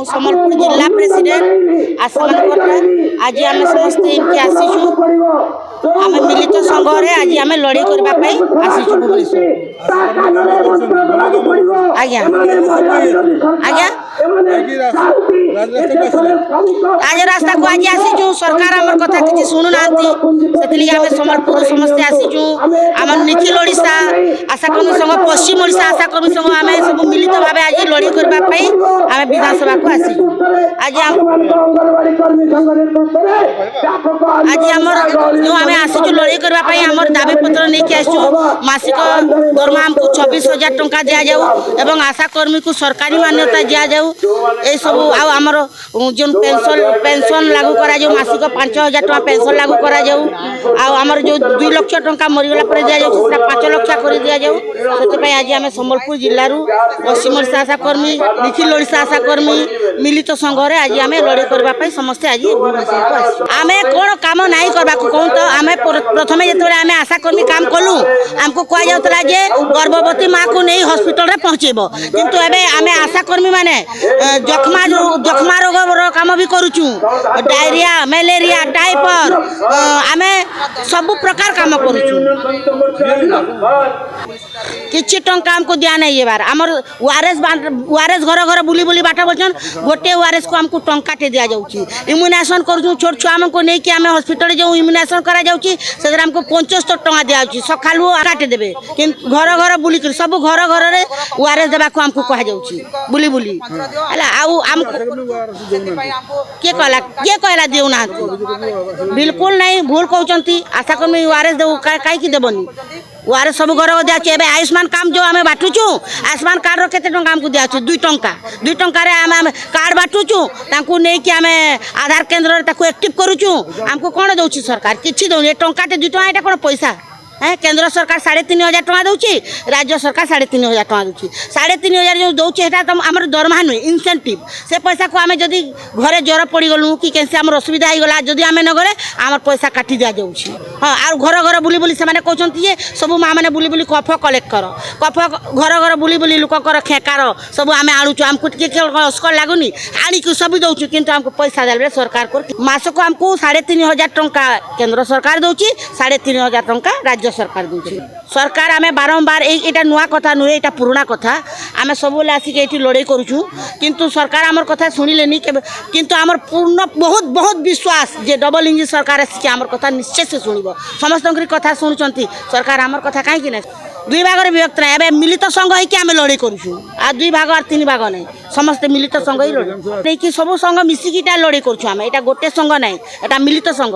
सम्बलपुर जिला प्रेसिडेंट आज आम समस्ते इनके आसीचु आम मिलित संघ आज आम लड़ाई करने आसीचु भुवनेश्वर आज्ञा आज्ञा आज रास्ता को आज आसीचु सरकार आम कथा किसी शुणु ना आम सम्बलपुर समस्ते आसीचु आम निखिल ओडिशा आशाकर्मी संघ पश्चिम ओडिशा आशाकर्मी संघ आम सब मिलित भाव आज लड़ाई करने आम विधानसभा को आसीचु आज आमर जो आम आसीचु लड़ाई करने आमर दाबी पत्र नहीं आसु मासिक दरमा आमको 26,000 टंका दि जाऊ एवं आशाकर्मी को सरकारी मान्यता दि जाऊ ये सब आमर जो पेंशन लागू करा जाऊ मासिक 5,000 टंका पेंशन लागू करा जाऊ आमर जो 2 लाख टंका मरीगला पर दि जाऊ 5 लाख कर दि जाऊ से आज आम सम्बलपुर जिलूर पश्चिम ओडिशा आशाकर्मी निखिल ओडिशा आशाकर्मी मिलित संघ आज आम लड़ाई करने समस्ते आज भुवनेश्वर को आस आम कौन कम ना करवा कहूँ तो आम प्रथम जो आम आशाकर्मी काम कलु आमको कहुला जे गर्भवती माँ को नहीं हॉस्पिटल रे पहुँचेब किंतु एबे आम आशाकर्मी माने जखमा रोग काम भी करुचु डायरिया मलेरिया टाइफर आम सब प्रकार काम करुचु किछि टंका हमको दिया नहीं ये बार आमर ओआरएस घर घर बुली बुली बाट बोलछन गोटे ओआरएस को हमको टंकाटे दिया जाउची इम्यूनाइजेशन करू छोट छुआ हमको नहीं कि आम हॉस्पिटल जो इम्यूनाइजेशन करा जाउची से हमको 75 टंका दिया जाउची सखालु काटे देबे किंतु घर घर बुली कर सब घर घर रे ओआरएस देबा को हमको कहा जाउची बुली बुली हला आउ हम के कहला देउ ना बिल्कुल नहीं भूल कहउचंती आशा कर्मी ओआरएस देउ काई की देबनी ओआरएस सब घर दिया एबे आयुष्मान काम जो आम बाटुचु आयुष्मान कार्ड रो केते टंका हमको दिया 2 टंका रे आम कार्ड बाटुचु तांको नै कि आम आधार केंद्र रे ताको एक्टिव करूचु हमको कोन दउची सरकार किछि दउ ए टंकाटे 2 टंका एटा कोन पैसा है केंद्र सरकार 3,500 टंका दउची राज्य सरकार 3,500 टंका दउची 3,500 जो दउची हेटा तो हमर दरमहा नुई इंसेंटिव से पैसा को आम जदी घरे ज्वर पड़ी गलु कि कैसे हमर असुविधा हो गला जदी आम न गले हमर पैसा काटी दिया जाउची हां आ घर घर बुली बुली से माने कहउचंती जे सब मां माने बुली बुली कफ कलेक्ट कर कफ घर घर बुली बुली लोक कर खेकार सब आम आणुचु हमको टिके अस्कर लागुनी आनी को सब दउची किंतु हमको पैसा देले सरकार को मास को हमको 3,500 टंका केंद्र सरकार दउची 3,500 टंका राज्य सरकार दूसरी सरकार आम बारंबार यहाँ नुआ कथा नुहे यहाँ पुराना कथा आम सब आसिक ये लड़ाई करूँ किंतु सरकार आमर कथा शुणिले किंतु आमर पूर्ण बहुत बहुत विश्वास जे डबल इंजिन सरकार आसिक आमर कथा निश्चय से शुणव समस्त कथा शुणुंट सरकार आमर कथा कहीं ना 2 भाग विभक्त ना एवं मिलित संघ होकर आम लड़ाई करूँ आ 2 भाग और 3 भाग नहीं समस्ते मिलित संघ ही लड़ाई कि सब संघ मिसिकी लड़ाई करूँ आम यहाँ गोटे संघ ना यहाँ मिलित संघ।